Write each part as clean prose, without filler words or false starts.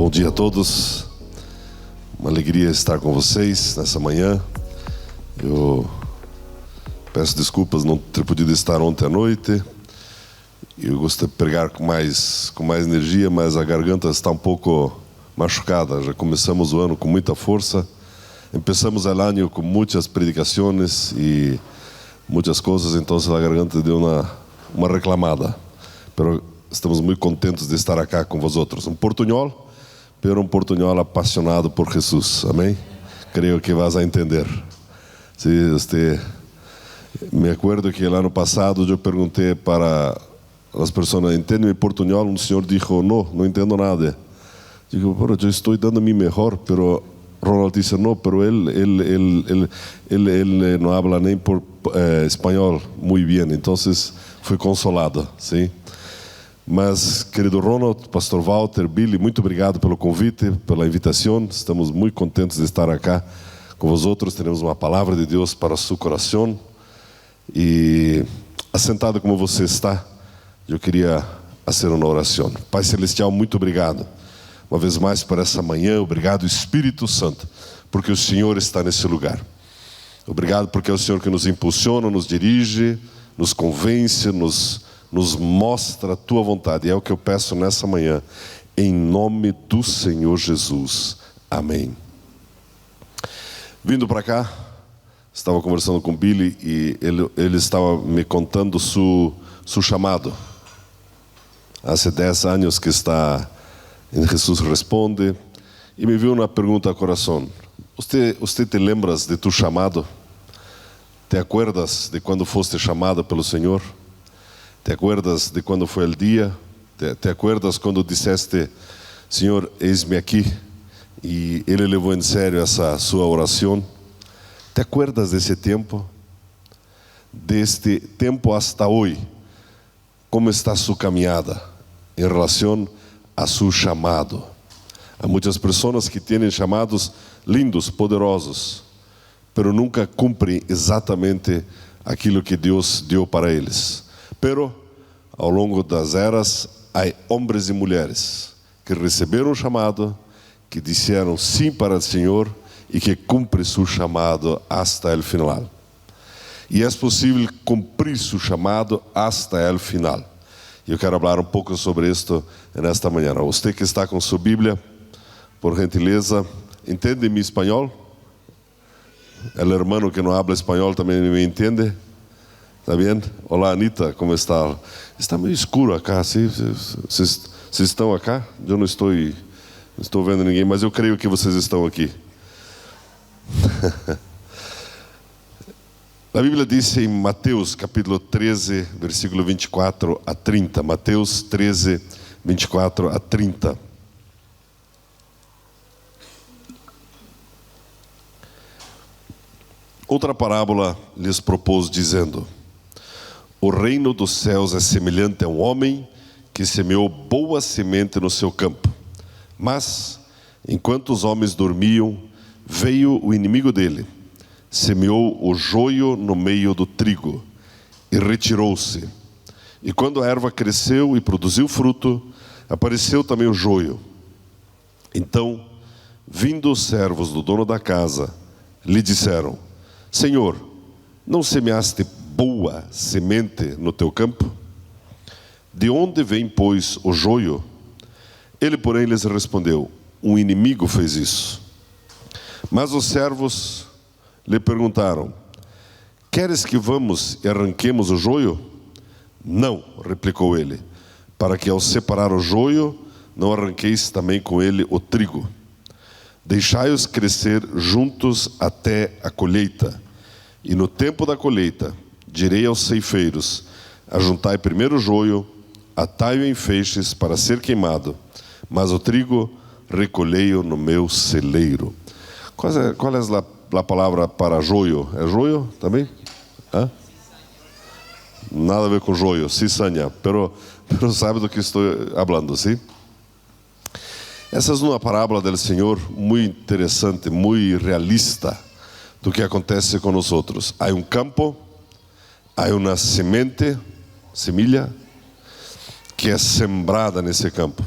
Bom dia a todos, uma alegria estar com vocês nessa manhã. Eu peço desculpas não ter podido estar ontem à noite. Eu gostaria de pregar com mais energia, mas a garganta está um pouco machucada. Já começamos o ano com muita força. Empezamos o ano com muitas predicações e muitas coisas, então a garganta deu uma reclamada. Pero estamos muito contentes de estar aqui com vosotros. Portunhol, pero portunhol apaixonado por Jesus. Amém? Creio que vas a entender. Se você... Me acuerdo que el ano passado eu perguntei para as pessoas: entendem portunhol? Um senhor disse: não entendo nada. Digo: pero eu estou dando mi melhor, pero Ronald disse: não, pero ele não habla nem por espanhol muito bem. Então fui consolado, sim. Mas, querido Ronald, pastor Walter, Billy, muito obrigado pelo convite, pela invitação. Estamos muito contentes de estar aqui com vosotros. Teremos uma palavra de Deus para seu coração. E, assentado como você está, eu queria fazer uma oração. Pai Celestial, muito obrigado uma vez mais por essa manhã. Obrigado, Espírito Santo, porque o Senhor está nesse lugar. Obrigado porque é o Senhor que nos impulsiona, nos dirige, nos convence, nos mostra a Tua vontade. E é o que eu peço nessa manhã, em nome do Senhor Jesus. Amém. Vindo para cá, estava conversando com Billy e ele estava me contando seu chamado. Há 10 anos que está em Jesus Responde e me viu uma pergunta ao coração: Você te lembras de tu chamado? Te acuerdas de quando foste chamado pelo Senhor? Te acuerdas de quando foi o dia? Te acuerdas quando disseste: Senhor, eis-me aqui? E Ele levou em sério essa sua oração. Te acuerdas desse tempo? Deste tempo hasta hoje, como está sua caminhada em relação a seu chamado? Há muitas pessoas que têm chamados lindos, poderosos, pero nunca cumprem exatamente aquilo que Deus deu para eles. Pero, ao longo das eras, há homens e mulheres que receberam o chamado, que disseram sim para o Senhor e que cumprem seu chamado hasta o final. E é possível cumprir seu chamado hasta o final. E eu quero falar um pouco sobre isto nesta manhã. Você que está com sua Bíblia, por gentileza, entende mi espanhol? O hermano que não habla espanhol também me entende? Está bem? Olá, Anita, como está? Está meio escuro acá, sim? Vocês estão acá? Eu não estou vendo ninguém, mas eu creio que vocês estão aqui. A Bíblia diz em Mateus capítulo 13, versículo 24 a 30. Mateus 13, 24 a 30. Outra parábola lhes propôs, dizendo: O reino dos céus é semelhante a um homem que semeou boa semente no seu campo. Mas, enquanto os homens dormiam, veio o inimigo dele, semeou o joio no meio do trigo e retirou-se. E quando a erva cresceu e produziu fruto, apareceu também o joio. Então, vindo os servos do dono da casa, lhe disseram: Senhor, não semeaste boa semente no teu campo? De onde vem, pois, o joio? Ele, porém, lhes respondeu: um inimigo fez isso. Mas os servos lhe perguntaram: Queres que vamos e arranquemos o joio? Não, replicou ele, para que ao separar o joio, não arranqueis também com ele o trigo. Deixai-os crescer juntos até a colheita. E no tempo da colheita, direi aos ceifeiros: Ajuntai primeiro o joio, atai-o em feixes para ser queimado, mas o trigo recolhei-o no meu celeiro. Qual é a palavra para joio? É joio também? Hã? Nada a ver com joio, cizaña, pero sabe do que estou falando, sim? Essa é uma parábola do Senhor muito interessante, muito realista do que acontece com nós outros. Há um campo, há uma semilha, que é sembrada nesse campo.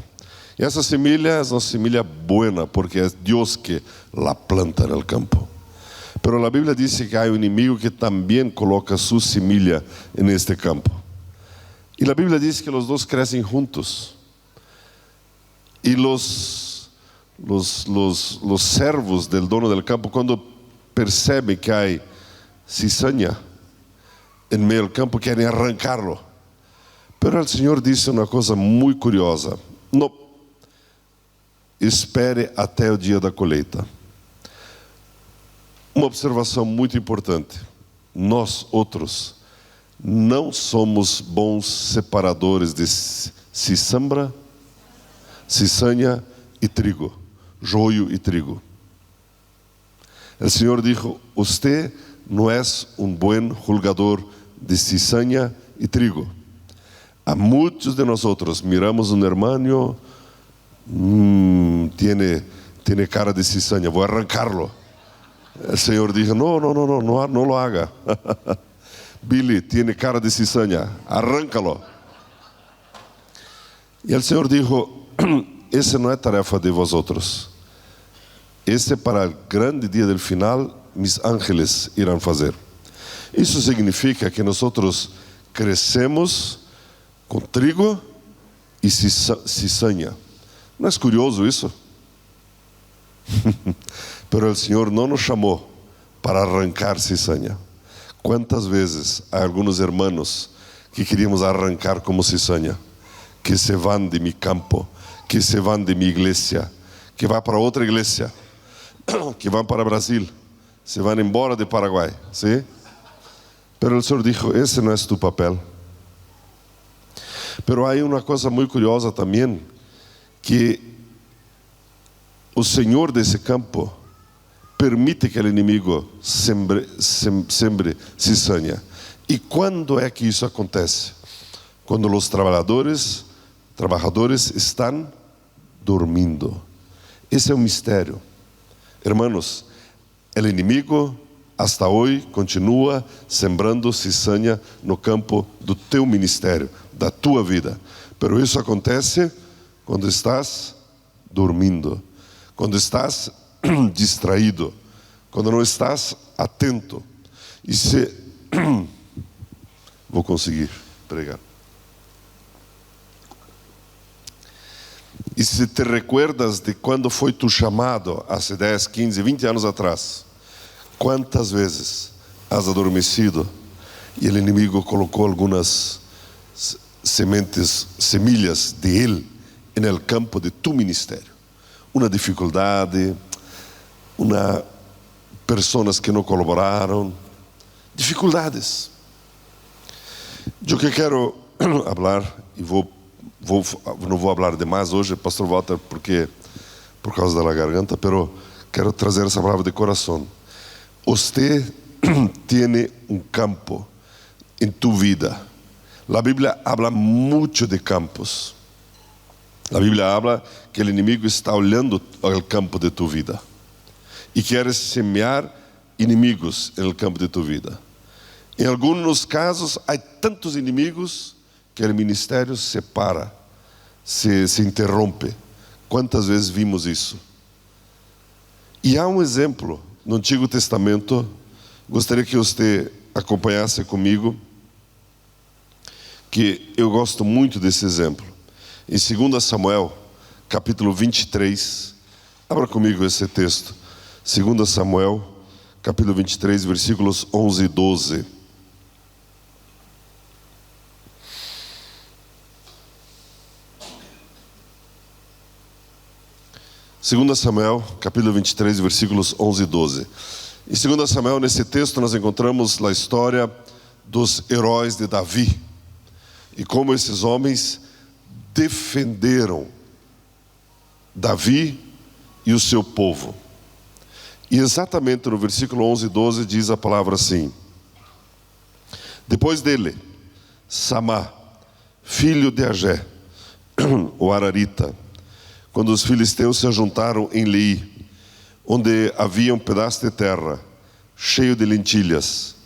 E essa semilla é uma semilla buena, porque é Deus que la planta no campo. Pero a Bíblia diz que há um inimigo que também coloca sua semilla neste campo. E a Bíblia diz que os dois crescem juntos. E os servos del dono del campo, quando percebem que há cizaña em meio do campo, querem arrancarlo. Pero o Senhor disse uma coisa muito curiosa: não, espere até o dia da colheita. Uma observação muito importante: nós outros não somos bons separadores de cizaña e trigo, joio e trigo. O Senhor disse: "Você não é um bom julgador de cizaña e trigo." A muitos de nós outros miramos um hermano, tiene cara de cizaña, vou arrancarlo. O Senhor disse: não lo haga. Billy, tiene cara de cizaña, arráncalo. E o Senhor disse: essa não é tarefa de vosotros. Esse é para o grande dia do final, mis ángeles irão fazer. Isso significa que nós crescemos com trigo e cizaña. Não é curioso isso? Pero o Senhor não nos chamou para arrancar cizaña. Quantas vezes há alguns irmãos que queríamos arrancar como cizaña, que se vão de mi campo, que se vão de minha igreja, que vão para outra igreja, que vão para o Brasil, se vão embora de Paraguai, ¿sí? Pero o Senhor disse: esse não é tu papel. Pero há uma coisa muito curiosa também, que o Senhor desse campo permite que o inimigo sembre cizaña. E quando é que isso acontece? Quando os trabalhadores estão dormindo. Esse é um mistério. Hermanos, o inimigo hasta hoje continua sembrando cizaña no campo do teu ministério, da tua vida. Pero isso acontece quando estás dormindo, quando estás distraído, quando não estás atento. E se vou conseguir pregar. E se te recuerdas de quando foi tu chamado, há 10, 15, 20 anos atrás, quantas vezes has adormecido e o inimigo colocou algumas semilhas de ele no campo de tu ministério? Uma dificuldade, pessoas que não colaboraram, dificuldades. Eu que quero falar, e não vou falar demais hoje, pastor Walter, porque por causa da garganta, pero quero trazer essa palavra de coração. Você tem campo em tu vida. A Bíblia habla muito de campos. A Bíblia habla que o inimigo está olhando ao campo de tu vida e quer semear inimigos no campo de tu vida. Em alguns casos, há tantos inimigos que o ministério se para, se interrompe. Quantas vezes vimos isso? E há um exemplo no Antigo Testamento. Gostaria que você acompanhasse comigo, que eu gosto muito desse exemplo. Em 2 Samuel, capítulo 23, abra comigo esse texto. 2 Samuel, capítulo 23, versículos 11 e 12. Segundo Samuel, capítulo 23, versículos 11 e 12. Em 2 Samuel, nesse texto, nós encontramos a história dos heróis de Davi e como esses homens defenderam Davi e o seu povo. E exatamente no versículo 11 e 12 diz a palavra assim: depois dele, Samá, filho de Agé, o Ararita, quando os filisteus se ajuntaram em Lei, onde havia um pedaço de terra cheio de lentilhas,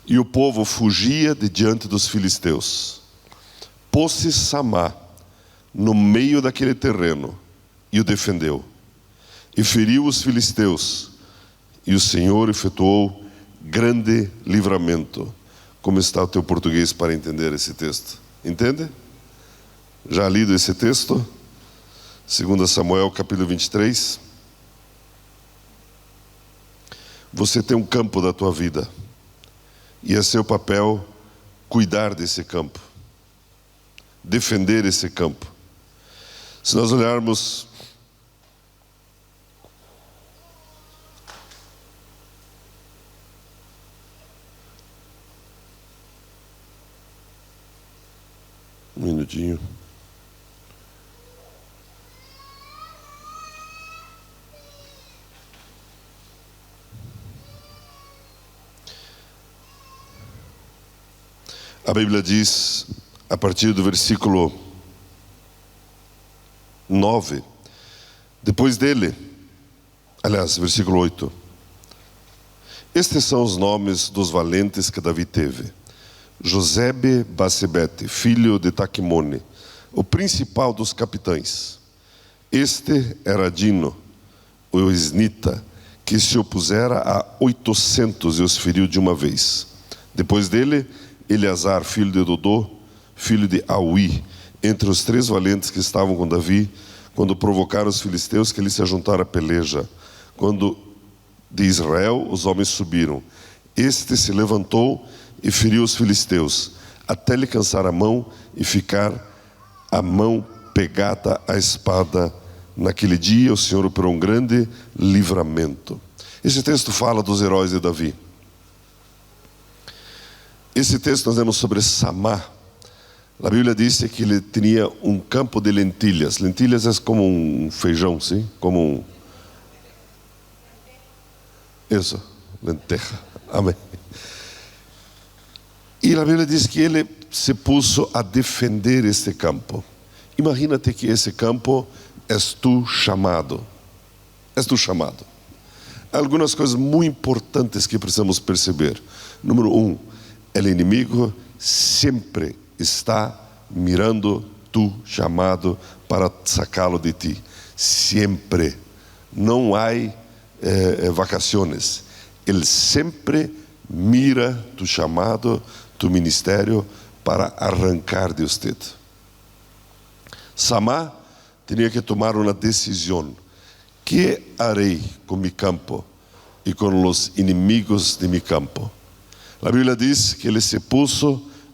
e o povo fugia de diante dos filisteus, pôs-se Samá no meio daquele terreno e o defendeu. E feriu os filisteus. E o Senhor efetuou grande livramento. Como está o teu português para entender esse texto? Entende? Já lido esse texto? 2 Samuel capítulo 23. Você tem um campo da tua vida. E é seu papel cuidar desse campo. Defender esse campo. Se nós olharmos um minutinho. A Bíblia diz, a partir do versículo 9, depois dele, aliás, versículo 8. Estes são os nomes dos valentes que Davi teve. Josebe Basebete, filho de Taquimone, o principal dos capitães. Este era Dino, o esnita, que se opusera a 800 e os feriu de uma vez. Depois dele, Eleazar, filho de Dodô, filho de Aui, entre os 3 valentes que estavam com Davi, quando provocaram os filisteus que eles se ajuntaram à peleja. Quando de Israel os homens subiram. Este se levantou e feriu os filisteus, até lhe cansar a mão e ficar a mão pegada à espada. Naquele dia o Senhor operou um grande livramento. Esse texto fala dos heróis de Davi. Esse texto nós vemos sobre Samá. A Bíblia diz que ele tinha um campo de lentilhas. Lentilhas é como um feijão, sim? Como um... Isso, lenteja. Amém. E a Bíblia diz que ele se pôs a defender este campo. Imagínate que esse campo és tu chamado. És tu chamado. Há algumas coisas muito importantes que precisamos perceber. Número 1, o inimigo sempre está mirando tu chamado para sacá-lo de ti. Sempre. Não há vacações. Ele sempre mira tu chamado, tu ministério para arrancar de você. Samá tinha que tomar uma decisão. Que harei com meu campo e com os inimigos de meu campo? A Bíblia diz que ele se pôs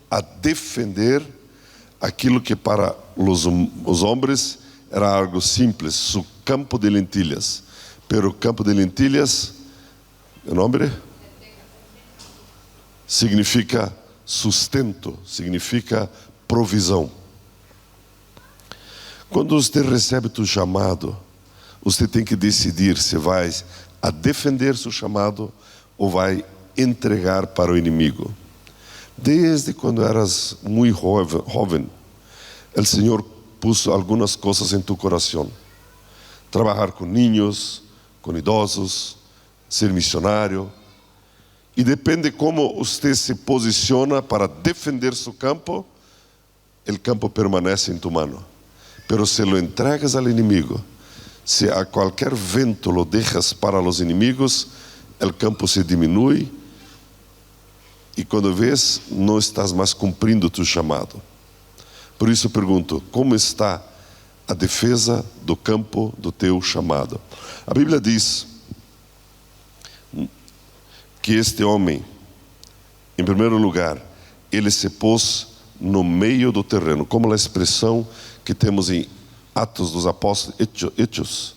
a defender aquilo que para os homens era algo simples, su campo de lentilhas. Pero o campo de lentilhas, o nome significa sustento, significa provisão. Quando você recebe o chamado, você tem que decidir se vai a defender seu chamado ou vai entregar para o inimigo. Desde quando eras muito jovem, o Senhor pôs algumas coisas em tu coração. Trabalhar com niños, com idosos, ser missionário. E depende como você se posiciona para defender seu campo, o campo permanece em tu mano. Pero se lo entregas ao inimigo, se a qualquer vento lo dejas para os inimigos, o campo se diminui e quando vês, não estás mais cumprindo tu chamado. Por isso pergunto, como está a defesa do campo do teu chamado? A Bíblia diz que este homem, em primeiro lugar, ele se pôs no meio do terreno, como a expressão que temos em Atos dos Apóstolos, Hechos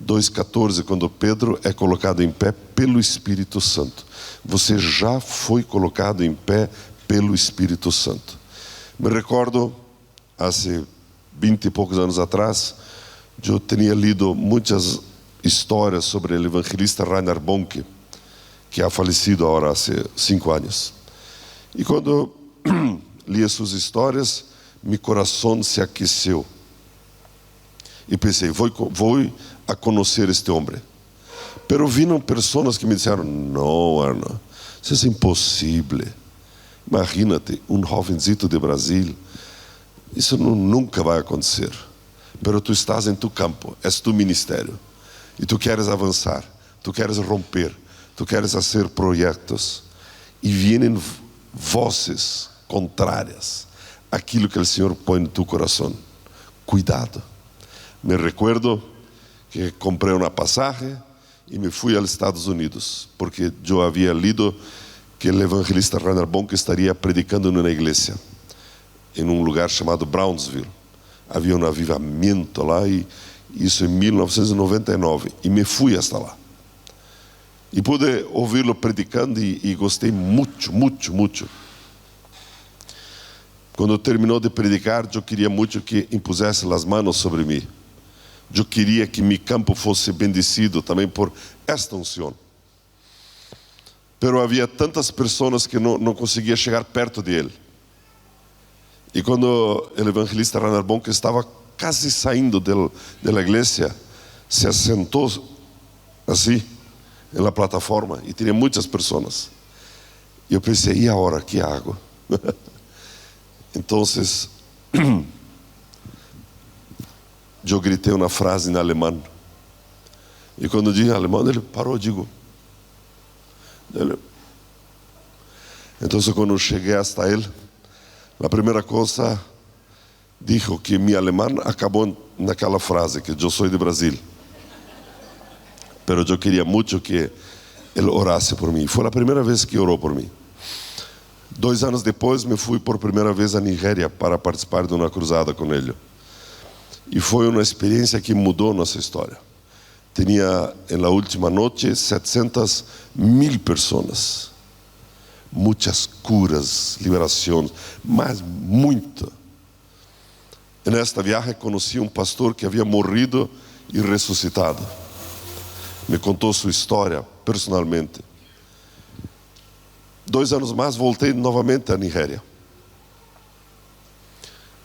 2,14, quando Pedro é colocado em pé pelo Espírito Santo. Você já foi colocado em pé pelo Espírito Santo. Me recordo, há 20 e poucos anos atrás, eu tinha lido muitas histórias sobre o evangelista Reinhard Bonnke, que ha falecido agora há 5 anos. E quando li as suas histórias, meu coração se aqueceu. E pensei, vou a conhecer este homem. Pero viram pessoas que me disseram, não, Arno, isso é impossível. Imagínate, um jovenzito de Brasil, Isso nunca vai acontecer. Pero tu estás em tu campo, é tu ministério. E tu queres avançar, tu queres romper, tu queres fazer projetos. E vêm vozes contrárias àquilo que o Senhor põe no tu coração. Cuidado. Me recuerdo que comprei uma passagem e me fui aos Estados Unidos, porque eu havia lido que o evangelista Reinhard Bonnke estaria predicando em uma igreja, em um lugar chamado Brownsville. Havia um avivamento lá, e isso em 1999, e me fui hasta lá. E pude ouvi-lo predicando e gostei muito. Quando terminou de predicar, eu queria muito que impusesse as mãos sobre mim. Eu queria que meu campo fosse bendecido também por esta unção. Pero havia tantas pessoas que não conseguia chegar perto de ele. E quando o evangelista Reinhard Bonnke estava quase saindo da igreja, se assentou assim, na plataforma, e tinha muitas pessoas. E eu pensei, e agora, que hago? Então, eu gritei uma frase em alemão. E quando eu disse em alemão, ele parou, Então, quando eu cheguei hasta ele, a primeira coisa, dijo que meu alemão acabou naquela frase, que eu sou de Brasil. Pero eu queria muito que ele orasse por mim. Foi a primeira vez que orou por mim. 2 anos depois, me fui por primeira vez a Nigéria para participar de uma cruzada com ele. E foi uma experiência que mudou nossa história. Tinha, na última noite, 700.000 pessoas. Muitas curas, liberações, mas muito. E nesta viagem conheci um pastor que havia morrido e ressuscitado. Me contou sua história personalmente. 2 anos mais, voltei novamente a Nigéria.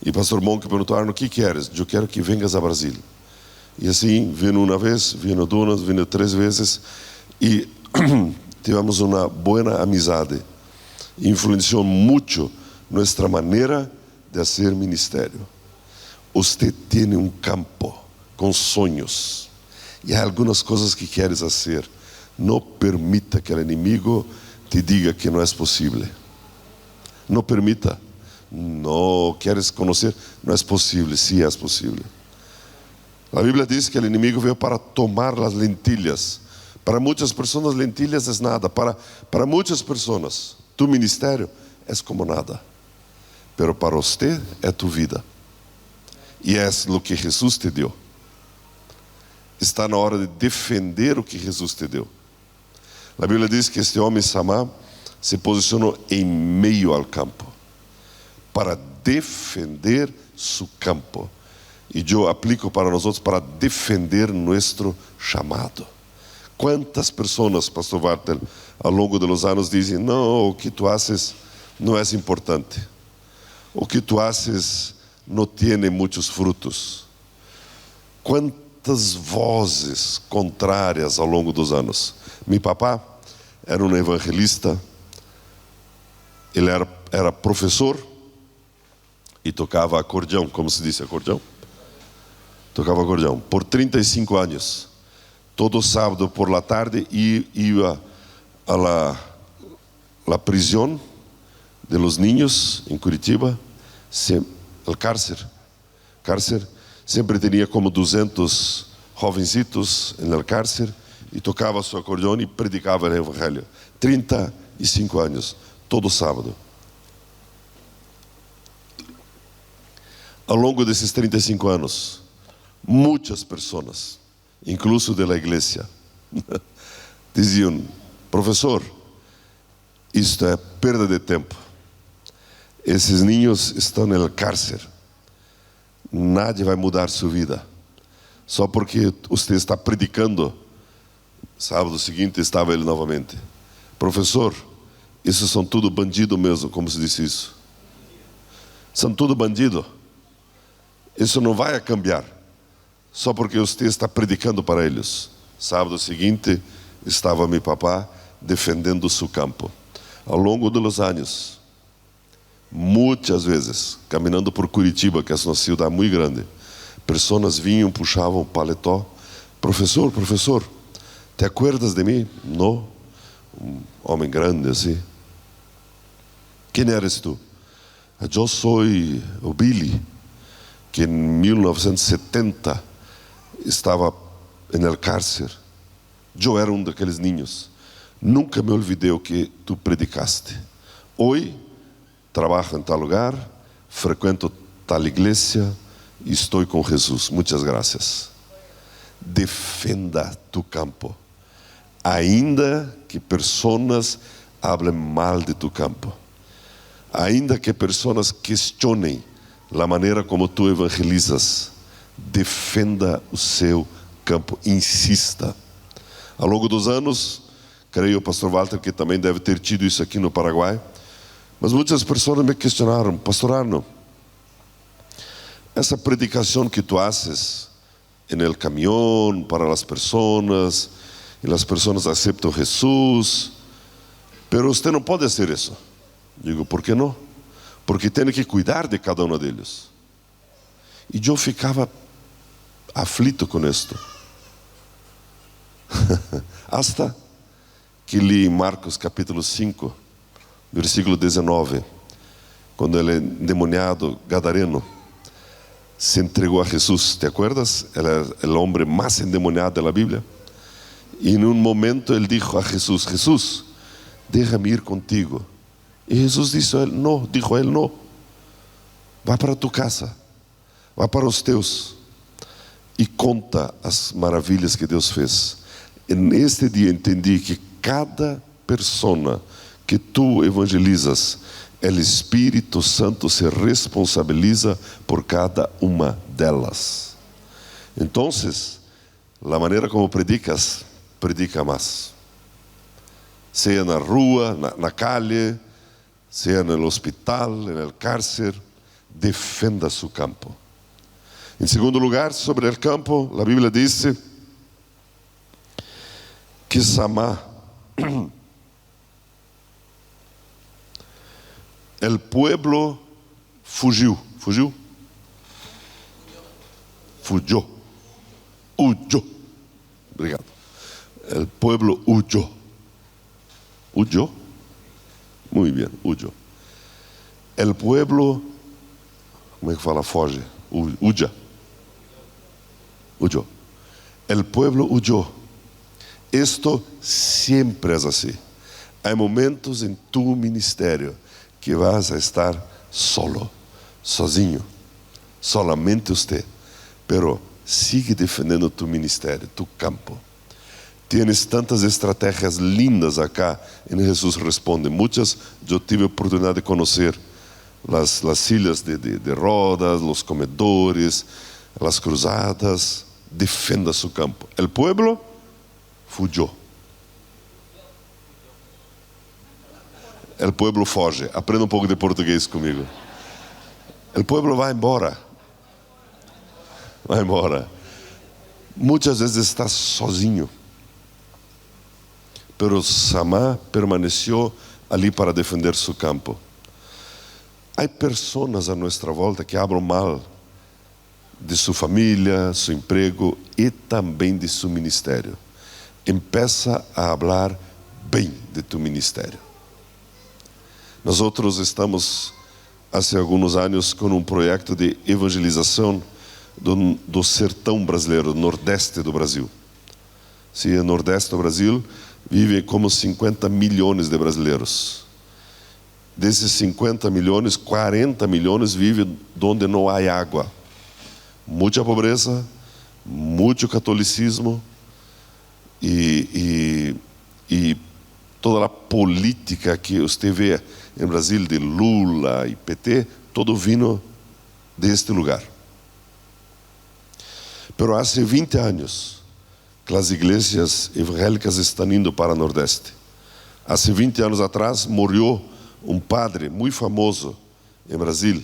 E o pastor Bonnke perguntou: Arno, o que queres? Eu quero que vengas a Brasil. E assim, vino uma vez, vino 2, vino 3 vezes. E tivemos uma boa amizade. Influenciou muito nossa maneira de fazer ministério. Você tem um campo com sonhos. E há algumas coisas que queres fazer. Não permita que o inimigo te diga que não é possível. Não permita. Não queres conhecer? Não é possível. Sim, é possível. A Bíblia diz que o inimigo veio para tomar as lentilhas. Para muitas pessoas, lentilhas é nada. Para muitas pessoas, tu ministério é como nada. Pero para você é tu vida. E é o que Jesus te deu. Está na hora de defender o que Jesus te deu. A Bíblia diz que este homem Samá se posicionou em meio ao campo para defender seu campo. E eu aplico para nós outros para defender nosso chamado. Quantas pessoas, pastor Walter, ao longo dos anos dizem: não, o que tu haces não é importante. O que tu haces não tem muitos frutos. Quantas vozes contrárias ao longo dos anos. Meu papá era um evangelista, ele era professor e tocava acordeão, como se diz acordeão? Tocava acordeão por 35 anos. Todo sábado por la tarde ia a la prisão de los niños em Curitiba, o cárcere. Sempre tinha como 200 jovencitos no cárcere e tocava seu acordeão e predicava o evangelho. 35 anos, todo sábado. Ao longo desses 35 anos, muitas pessoas, incluso da igreja, diziam: professor, isto é perda de tempo. Esses niños estão no cárcere. Nadie vai mudar sua vida. Só porque você está predicando. Sábado seguinte estava ele novamente: professor, esses são tudo bandido mesmo, como se diz isso? São tudo bandido. Isso não vai cambiar. Só porque você está predicando para eles. Sábado seguinte estava meu papá defendendo seu campo. Ao longo dos anos, Muitas vezes, caminhando por Curitiba, que é uma cidade muito grande, pessoas vinham, puxavam paletó. Professor, professor, ¿te acuerdas de mim? Não. Um homem grande assim. Quem eres tu? Eu sou o Billy, que em 1970 estava no cárcere. Eu era daqueles ninhos. Nunca me olvidei o que tu predicaste. Hoje, trabalho em tal lugar, frequento tal igreja e estou com Jesus. Muitas graças. Defenda tu campo. Ainda que pessoas hablem mal de tu campo. Ainda que pessoas questionem a maneira como tu evangelizas, defenda o seu campo, insista. Ao longo dos anos, creio, o pastor Walter, que também deve ter tido isso aqui no Paraguai, mas muitas pessoas me questionaram: pastor Arno, essa predicação que tu haces en el caminhão para as pessoas, e as pessoas aceitam Jesus, pero você não pode fazer isso. Digo, por que não? Porque tem que cuidar de cada um deles. E eu ficava aflito com isto. Hasta que li em Marcos capítulo 5, versículo 19, quando ele endemoniado gadareno se entregou a Jesus. ¿Te acuerdas? Ele era o homem mais endemoniado da Bíblia. E em um momento ele disse a Jesus: Jesús, déjame ir contigo. E Jesus disse a ele: não, dijo a ele: não, vá para tu casa, vá para os teus e conta as maravilhas que Deus fez. E neste dia entendi que cada pessoa que tu evangelizas, o Espírito Santo se responsabiliza por cada uma delas. Então, a maneira como predicas, predica mais. Seja na rua, na calle, seja no hospital, no cárcere, defenda seu campo. Em segundo lugar, sobre o campo, a Bíblia diz que Samá, o pueblo fugiu. Obrigado. O pueblo huyó. Muito bem, huyó. O pueblo, como é que fala? Foge. Huyó. O pueblo huyó. Esto sempre é assim. Há momentos em tu ministério que vas a estar sozinho, solamente você. Pero sigue defendendo tu ministério, tu campo. Tienes tantas estratégias lindas acá em Jesus Responde. Muitas eu tive a oportunidade de conhecer. Las sillas de rodas, os comedores, as cruzadas. Defenda seu campo. O pueblo fugiu. O pueblo foge. Aprenda um pouco de português comigo. O pueblo vai embora. Vai embora. Muitas vezes está sozinho. Pero Samá permaneceu ali para defender seu campo. Há pessoas a nossa volta que hablam mal de sua família, seu emprego e também de seu ministério. Empieza a falar bem de tu ministério. Nós estamos há alguns anos com um projeto de evangelização do sertão brasileiro, nordeste do Brasil. Se no nordeste do Brasil vivem como 50 milhões de brasileiros. Desses 50 milhões, 40 milhões vivem onde não há água. Muita pobreza, muito catolicismo e toda a política que você vê em Brasil de Lula e PT, todo vindo deste lugar. Pero há 20 anos que as igrejas evangélicas estão indo para o Nordeste. Há 20 anos atrás morreu um padre muito famoso em Brasil.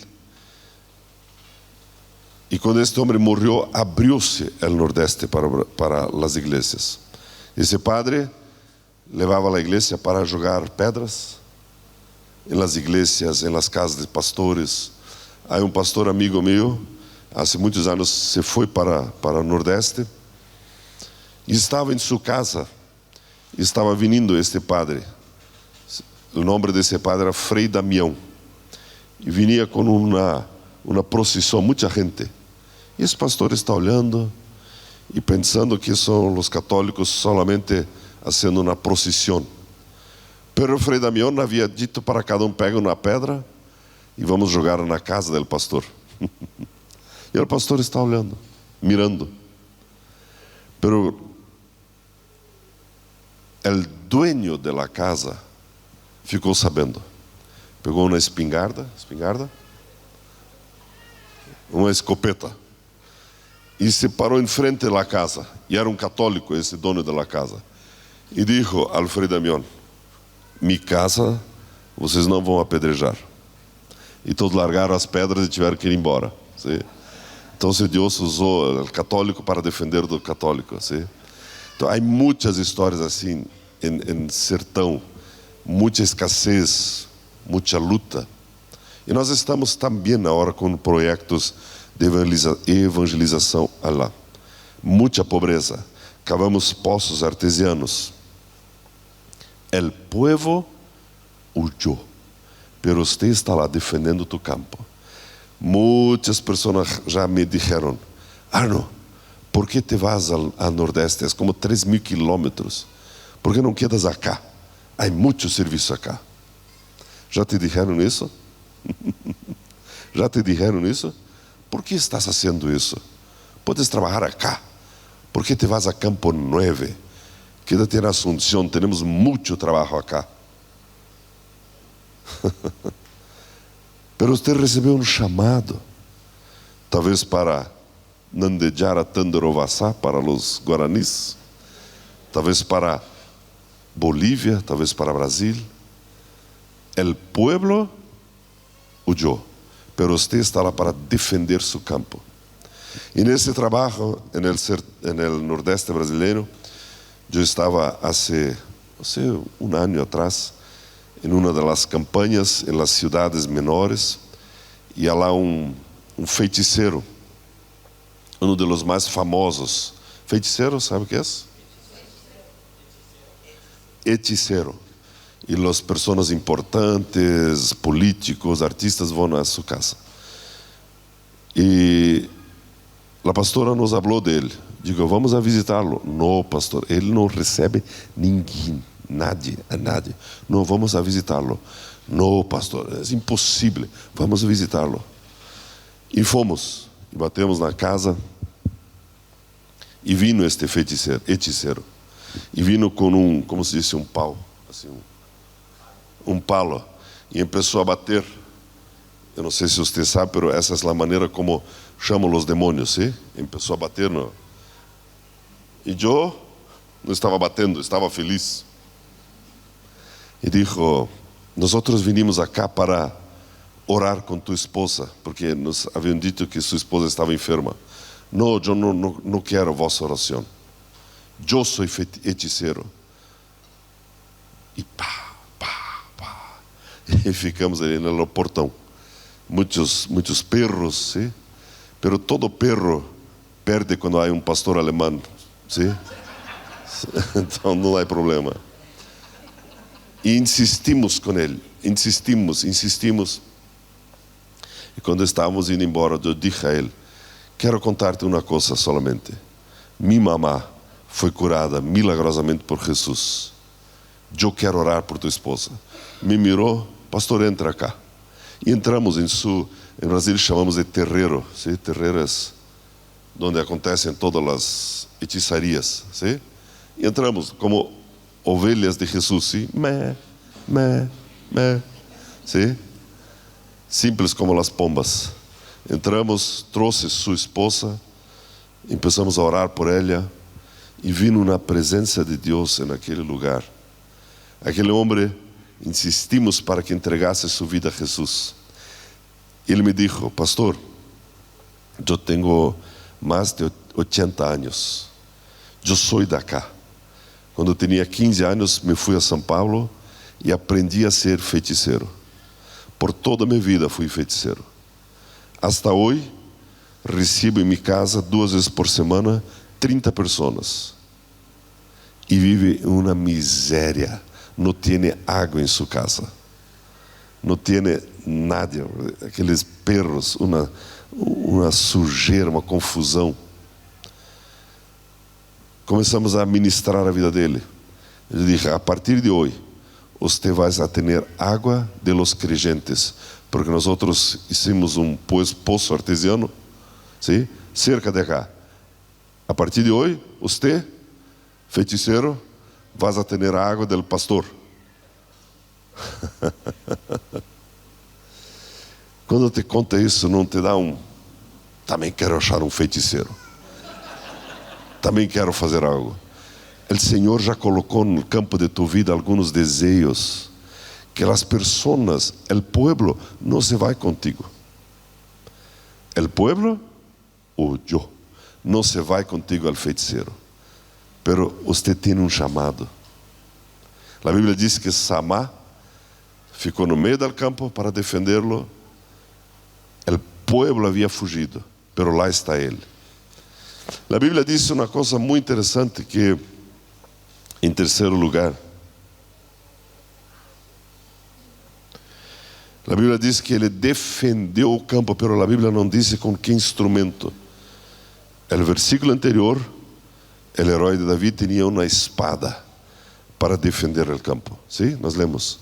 E quando este homem morreu, abriu-se o Nordeste para as igrejas. Esse padre levava a igreja para jogar pedras, en las iglesias, en las casas de pastores. Hay un pastor amigo mío, hace muitos anos se foi para o Nordeste, e estava em sua casa, e estava vindo este padre. O nome desse padre era Frei Damião, e vinha com uma procissão, muita gente. E esse pastor está olhando e pensando que são os católicos solamente fazendo uma procissão. Pero o Frei Damião havia dito para cada pega uma pedra e vamos jogar na casa do pastor. E o pastor está olhando, mirando. Pero o dueño de la casa ficou sabendo. Pegou uma espingarda, uma escopeta, e se parou em frente da casa. E era um católico esse dono da casa. E disse ao Frei Damião: minha casa vocês não vão apedrejar. E todos largaram as pedras e tiveram que ir embora. ¿Sí? Então Deus usou o católico para defender do católico. ¿Sí? Então há muitas histórias assim em sertão, muita escassez, muita luta. E nós estamos também agora com projetos de evangelização lá. Muita pobreza. Cavamos poços artesianos. El pueblo huyó, pero usted está lá defendendo tu campo. Muitas pessoas já me disseram: Arno, por que te vas ao Nordeste? É como 3.000 quilômetros. Por que não quedas acá? Há muito serviço acá. Já te disseram isso? Já te disseram isso? Por que estás fazendo isso? Podes trabalhar acá. Por que te vas a Campo 9? Quédate en Asunción, tenemos mucho trabajo acá. Pero usted recebeu chamado, talvez para Nandejar a Tandarovassá, para os guaranis, talvez para Bolívia, talvez para Brasil. El pueblo huyó, pero usted está lá para defender su campo. E nesse trabalho, en el Nordeste brasileiro, eu estava há um ano atrás em uma das campanhas em las cidades menores, e há lá um feiticeiro, um dos mais famosos. Feiticeiro, sabe o que é? Hechicero. E as pessoas importantes, políticos, artistas vão a sua casa. E a pastora nos falou dele. Digo, vamos a visitá-lo. Não, pastor, ele não recebe ninguém, nadie. Não, vamos a visitá-lo. Não, pastor, é impossível. Vamos a visitá-lo. E fomos, e batemos na casa, e vino este hechicero. E vino com como se diz, pau, assim, um palo, e começou a bater. Eu não sei se você sabe, mas essa é a maneira como chamam os demônios, ¿sí? Começou a bater no... E eu não estava batendo, estava feliz. E dijo: nós vinimos acá para orar com tua esposa, porque nos haviam dito que sua esposa estava enferma. Não, eu não quero a vossa oração. Eu sou hechicero. E pá. E ficamos ali no portão. Muitos perros, ¿sí? Pero todo perro perde quando há um pastor alemão. ¿Sí? Então não há problema. E insistimos com ele, insistimos. E quando estávamos indo embora, eu disse a ele: quero contar-te uma coisa solamente. Minha mamá foi curada milagrosamente por Jesus. Eu quero orar por tua esposa. Me mirou: pastor, entra cá. E entramos em Brasil chamamos de terreiro. ¿Sí? Terreiras onde acontecem todas as hechizarias, ¿sí? E entramos como ovelhas de Jesus, ¿sí? ¿Sí? Simples como as pombas. Entramos, trouxe sua esposa, começamos a orar por ela, e vino uma presença de Deus naquele lugar. Aquele homem, insistimos para que entregasse sua vida a Jesus. Ele me disse: pastor, eu tenho mais de 80 anos. Eu sou de acá. Quando eu tinha 15 anos, me fui a São Paulo e aprendi a ser feiticeiro. por toda a minha vida fui feiticeiro. Hasta hoje, recebo em minha casa 2 vezes por semana 30 pessoas. E vive uma miséria. Não tem água em sua casa. Não tem nada. Aqueles perros, uma sujeira, uma confusão. Começamos a ministrar a vida dele. Eu dije, a partir de hoje, você vai ter água de los creyentes, porque nós hicimos poço artesiano, ¿sí? Cerca de cá. A partir de hoje, você, feiticeiro, vai ter água del pastor. Quando te conta isso, não te dá também quero achar um feiticeiro. Também quero fazer algo. O Senhor já colocou no campo de tu vida alguns desejos que as pessoas, o pueblo, não se vai contigo. O pueblo, ou eu, não se vai contigo ao feiticeiro. Pero você tem um chamado. A Bíblia diz que Samá ficou no meio do campo para defendê-lo. O pueblo havia fugido, pero lá está ele. A Bíblia diz uma coisa muito interessante que, em terceiro lugar, a Bíblia diz que ele defendeu o campo, pero a Bíblia não diz com que instrumento. O versículo anterior, o herói de Davi tinha uma espada para defender o campo. ¿Sí? Nós lemos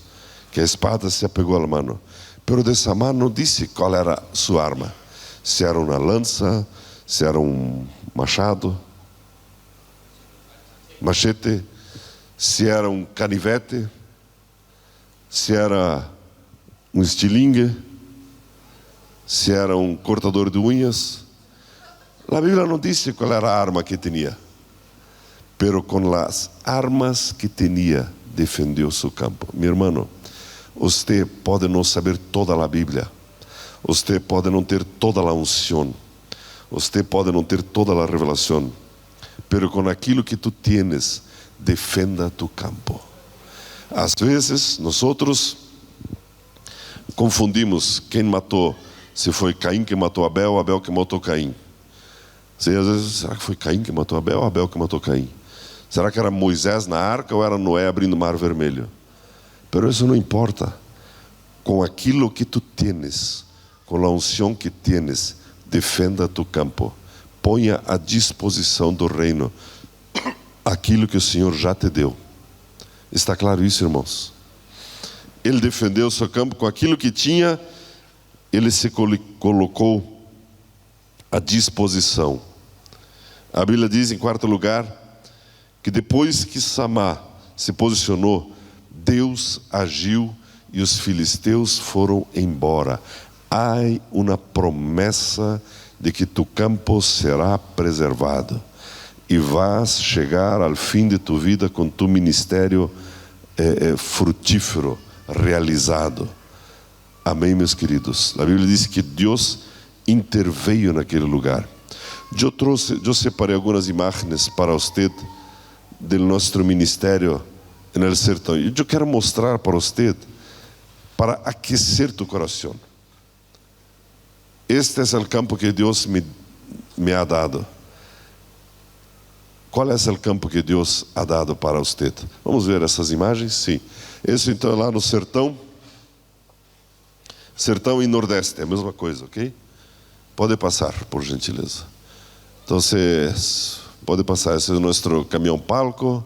que a espada se apegou à mão. Pero de Samá não disse qual era sua arma. Se era uma lança, se era um machado, machete, se era um canivete, se era um estilingue, se era um cortador de unhas. A Bíblia não disse qual era a arma que tinha, pero com as armas que tinha, defendeu seu campo. Meu irmão, você pode não saber toda a Bíblia, você pode não ter toda a unção, você pode não ter toda a revelação, pero com aquilo que tu tienes, defenda tu campo. Às vezes, nós confundimos quem matou, se foi Caim que matou Abel, Abel que matou Caim. Às vezes, será que foi Caim que matou Abel ou Abel que matou Caim? Será que era Moisés na arca ou era Noé abrindo o mar vermelho? Pero isso não importa. Com aquilo que tu tienes, com a unção que tienes, defenda tu campo. Ponha à disposição do reino aquilo que o Senhor já te deu. Está claro isso, irmãos? Ele defendeu o seu campo com aquilo que tinha, ele se colocou à disposição. A Bíblia diz, em quarto lugar, que depois que Samá se posicionou, Deus agiu e os filisteus foram embora. Há uma promessa de que tu campo será preservado e vas chegar ao fim de tu vida com tu ministério frutífero, realizado. Amém, meus queridos? A Bíblia diz que Deus interveio naquele lugar. Eu separei algumas imagens para você do nosso ministério no sertão. Eu quero mostrar para você, para aquecer tu coração. Este é o campo que Deus me ha dado. Qual é o campo que Deus ha dado para você? Vamos ver essas imagens? Sim. Esse então é lá no sertão. Sertão e Nordeste, é a mesma coisa, ok? Pode passar, por gentileza. Então, pode passar. Esse é o nosso caminhão palco.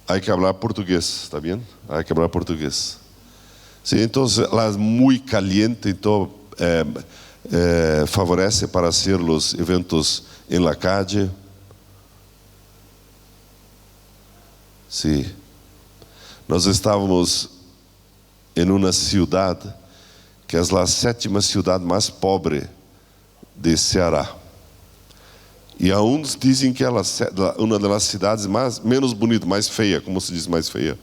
Há que falar português, ¿está bien? Há que falar português. Sim, então, lá é muito caliente, então favorece para hacer os eventos em la calle. Sim. Nós estávamos em uma cidade que é a 7ª cidade mais pobre de Ceará. E uns dizem que ela é uma das cidades menos bonita, mais feia, como se diz mais feia?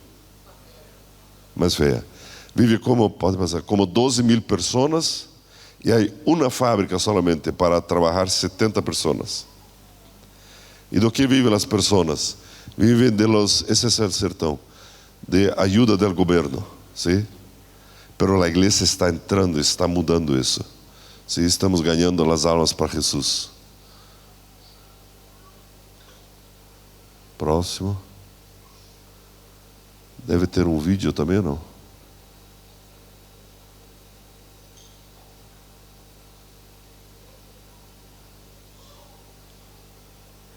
Mais feia. Vive como 12 mil pessoas e há uma fábrica solamente para trabalhar 70 pessoas. E do que vivem as pessoas? Vivem esse é o sertão, de ajuda do governo, ¿sí? Pero a igreja está entrando, está mudando isso. Sim, estamos ganhando as almas para Jesus. Próximo. Deve ter um vídeo também, não?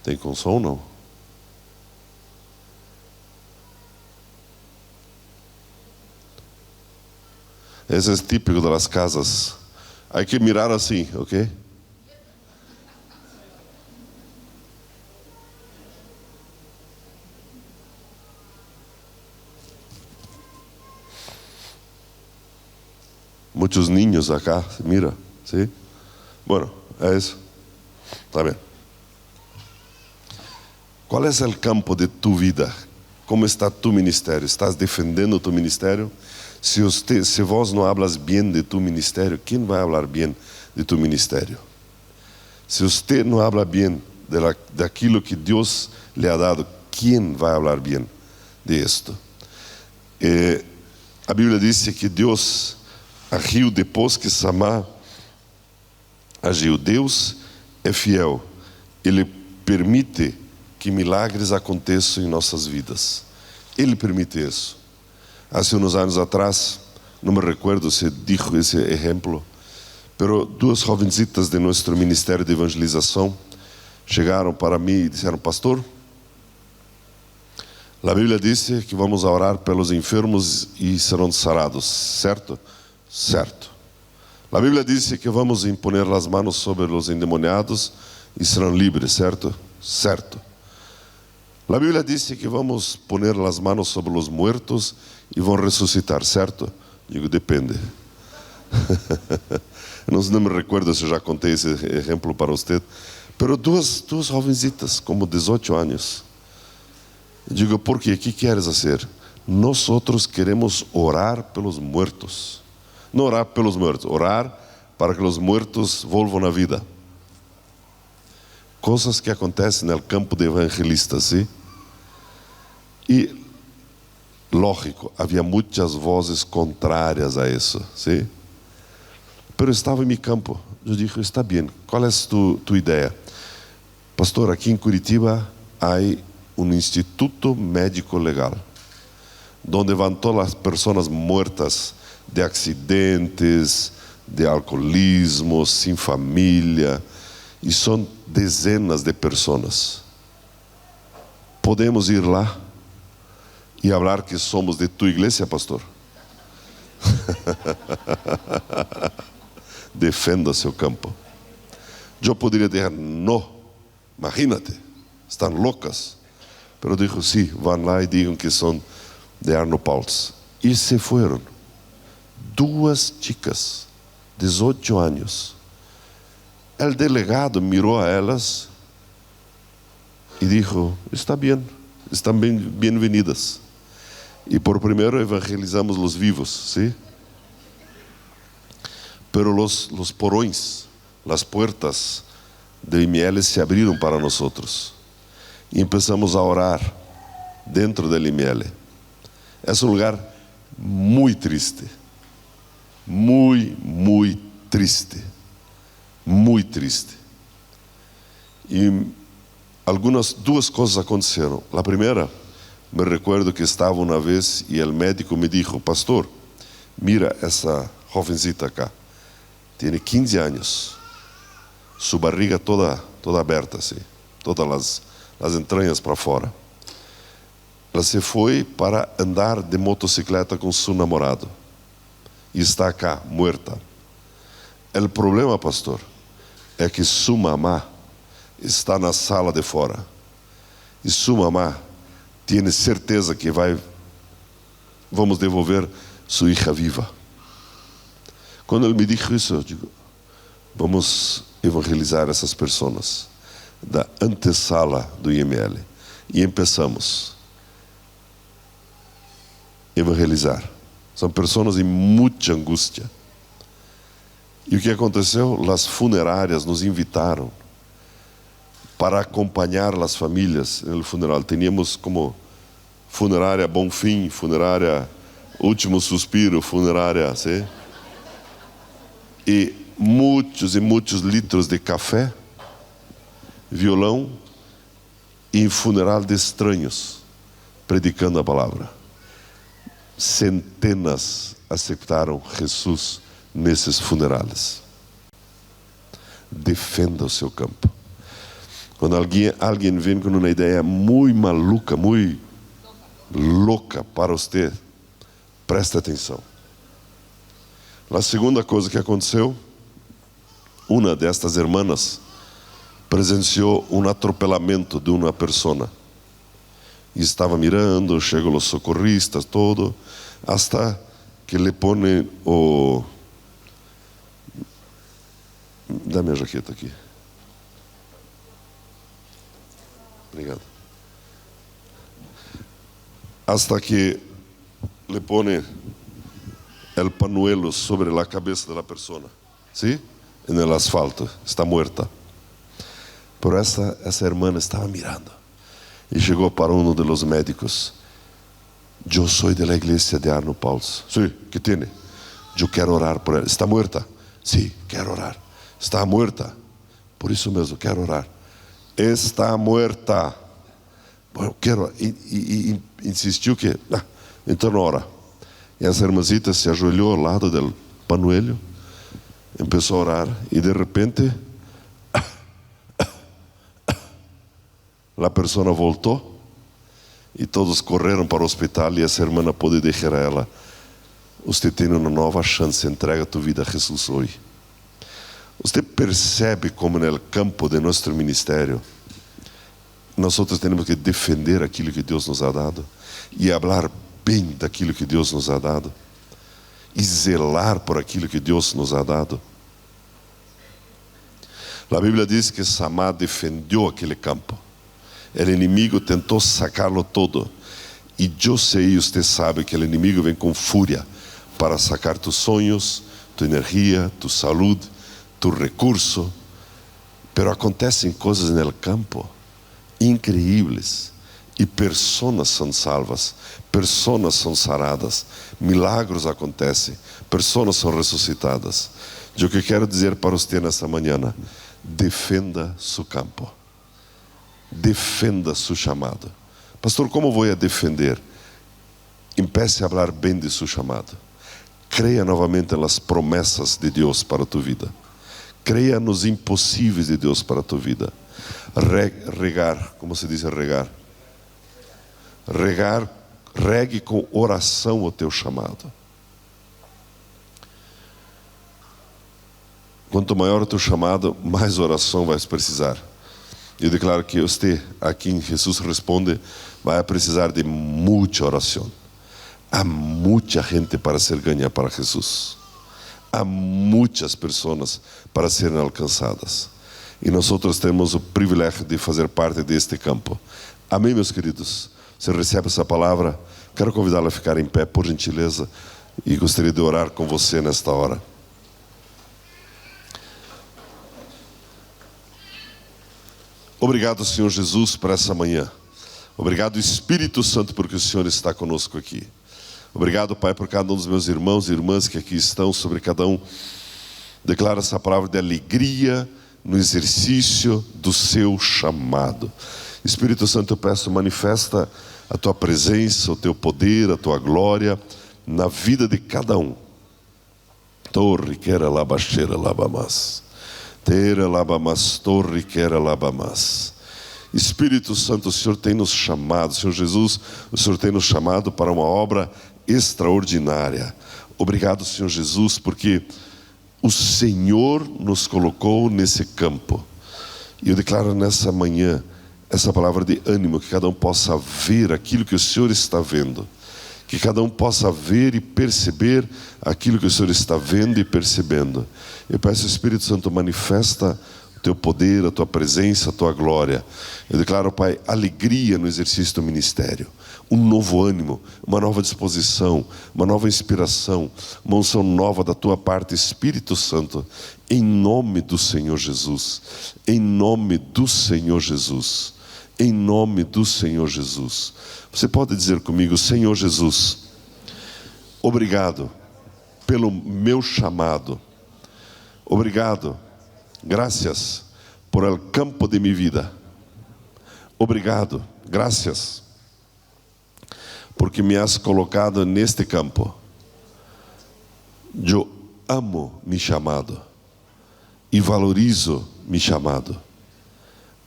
Tem com som, não? Esse é típico das casas. Há que mirar assim, ok? Muitos niños acá, mira, ¿sí? Bueno, é isso. Está bem. Qual é o campo de tu vida? Como está tu ministério? Estás defendendo tu ministério? Se vos não hablas bem de tu ministério, quem vai falar bem de tu ministério? Se você não habla bem daquilo que Deus lhe ha dado, quem vai falar bem de isto? A Bíblia diz que Deus agiu depois que Samar agiu. Deus é fiel. Ele permite que milagres aconteçam em nossas vidas. Ele permite isso. Há uns anos atrás, não me recordo se dijo esse exemplo, pero duas jovencitas de nosso ministério de evangelização chegaram para mim e disseram: pastor, a Bíblia diz que vamos orar pelos enfermos e serão sarados, certo? Certo. A Bíblia diz que vamos imponer as mãos sobre os endemoniados e serão livres, certo? Certo. A Bíblia diz que vamos poner as mãos sobre os mortos e vão ressuscitar, certo? Digo, depende. Não me recordo se já contei esse exemplo para você, pero duas jovencitas, como 18 anos. Digo, por quê? O que queres fazer? Nós queremos orar pelos mortos. Não orar pelos mortos, orar para que os mortos volvam à vida. Coisas que acontecem no campo de evangelistas, sim? E, lógico, havia muitas vozes contrárias a isso, sim? Pero estava em meu campo. Eu disse, está bem, qual é tu ideia? Pastor, aqui em Curitiba há um instituto médico legal, onde vão todas as pessoas mortas de acidentes, de alcoolismo, sem família, e são dezenas de pessoas. Podemos ir lá e falar que somos de tua igreja, pastor? Defenda seu campo. Eu poderia dizer, não, imagínate, estão loucas. Pero dijo, sim, vão lá e digam que são de Arno Pauls. E se foram. Duas chicas, 18 anos. O delegado mirou a elas e disse, está bem, estão bem-vindas. E por primeiro evangelizamos os vivos, sim? Pero los porões, as portas do IML se abriram para nós. E começamos a orar dentro do IML. É um lugar muito triste. Muito triste. Muito triste. E duas coisas aconteceram. A primeira, me recordo que estava uma vez e o médico me disse, pastor, mira essa jovencita cá. Tem 15 anos. Sua barriga toda aberta, assim. Todas as entranhas para fora. Ela se foi para andar de motocicleta com seu namorado. E está cá, morta. O problema, pastor, é que sua mamá está na sala de fora. E sua mamá tem certeza que vamos devolver sua filha viva. Quando ele me disse isso, eu digo, vamos evangelizar essas pessoas da antessala do IML. E começamos a evangelizar. São pessoas em muita angústia. E o que aconteceu? As funerárias nos invitaram para acompanhar as famílias no funeral. Tínhamos como funerária Bonfim, funerária último suspiro, funerária, sim? E muitos litros de café, violão e funeral de estranhos, predicando a palavra. Centenas aceitaram Jesus nesses funerais. Defenda o seu campo. Quando alguém vem com uma ideia muito maluca, muito louca para você, preste atenção. A segunda coisa que aconteceu, uma destas irmãs presenciou um atropelamento de uma pessoa. E estava mirando, chegam os socorristas, todo, hasta que lhe põem o... Dá minha jaqueta aqui. Obrigado. Hasta que lhe põem o panuelo sobre a cabeça da pessoa. ¿Sí? No asfalto. Está muerta. Pero essa irmã estava mirando. E chegou para um dos médicos. Eu sou da igreja de Arno Pauls. Sim, que tem? Eu quero orar por ela. Está muerta? Sim, quero orar. Está muerta? Por isso mesmo, quero orar. Está muerta. Bom, quero. E insistiu que, então ora. E essa irmãzita se ajoelhou ao lado do panuelo, começou a orar, e de repente, a pessoa voltou, e todos correram para o hospital, e essa irmã pôde dizer a ela: você tem uma nova chance, entrega tua vida a Jesus hoje. Você percebe como no campo de nosso ministério, nós temos que defender aquilo que Deus nos ha dado, e falar bem daquilo que Deus nos ha dado, e zelar por aquilo que Deus nos ha dado. A Bíblia diz que Samá defendeu aquele campo. O inimigo tentou sacá-lo todo. E eu sei, e você sabe, que o inimigo vem com fúria para sacar tus sonhos, tua energia, tua saúde, tu recurso. Pero acontecem coisas no campo incríveis. E pessoas são salvas, pessoas são saradas, milagros acontecem, pessoas são ressuscitadas. O que quero dizer para você nesta manhã: defenda seu campo, defenda seu chamado. Pastor, como vou defender? Empiece a falar bem de seu chamado. Creia novamente nas promessas de Deus para a tua vida. Creia nos impossíveis de Deus para a tua vida. Regar, como se diz regar? Regue com oração o teu chamado. Quanto maior o teu chamado, mais oração vais precisar. Eu declaro que você, aqui em Jesus responde, vai precisar de muita oração. Há muita gente para ser ganha para Jesus. Há muitas pessoas para serem alcançadas. E nós temos o privilégio de fazer parte deste campo. Amém, meus queridos? Você recebe essa palavra? Quero convidá-lo a ficar em pé, por gentileza, e gostaria de orar com você nesta hora. Obrigado, Senhor Jesus, por essa manhã. Obrigado, Espírito Santo, porque o Senhor está conosco aqui. Obrigado, Pai, por cada um dos meus irmãos e irmãs que aqui estão, sobre cada um. Declaro essa palavra de alegria no exercício do seu chamado. Espírito Santo, eu peço, manifesta a tua presença, o teu poder, a tua glória na vida de cada um. Torre quera labaxeira labamas. Tera labamas, torre quera labamas. Espírito Santo, o Senhor tem nos chamado, Senhor Jesus, o Senhor tem nos chamado para uma obra extraordinária. Obrigado, Senhor Jesus, porque o Senhor nos colocou nesse campo. E eu declaro nessa manhã essa palavra de ânimo, que cada um possa ver aquilo que o Senhor está vendo, que cada um possa ver e perceber aquilo que o Senhor está vendo e percebendo. Eu peço, Espírito Santo, manifesta o teu poder, a tua presença, a tua glória. Eu declaro, Pai, alegria no exercício do ministério, um novo ânimo, uma nova disposição, uma nova inspiração, uma unção nova da tua parte, Espírito Santo, em nome do Senhor Jesus, em nome do Senhor Jesus. Em nome do Senhor Jesus. Você pode dizer comigo: Senhor Jesus, Obrigado pelo meu chamado. Obrigado, gracias por el campo de mi vida. Obrigado, gracias, porque me has colocado neste campo. Eu amo mi chamado e valorizo mi chamado.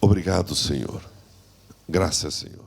Obrigado, Senhor. Graças, Senhor.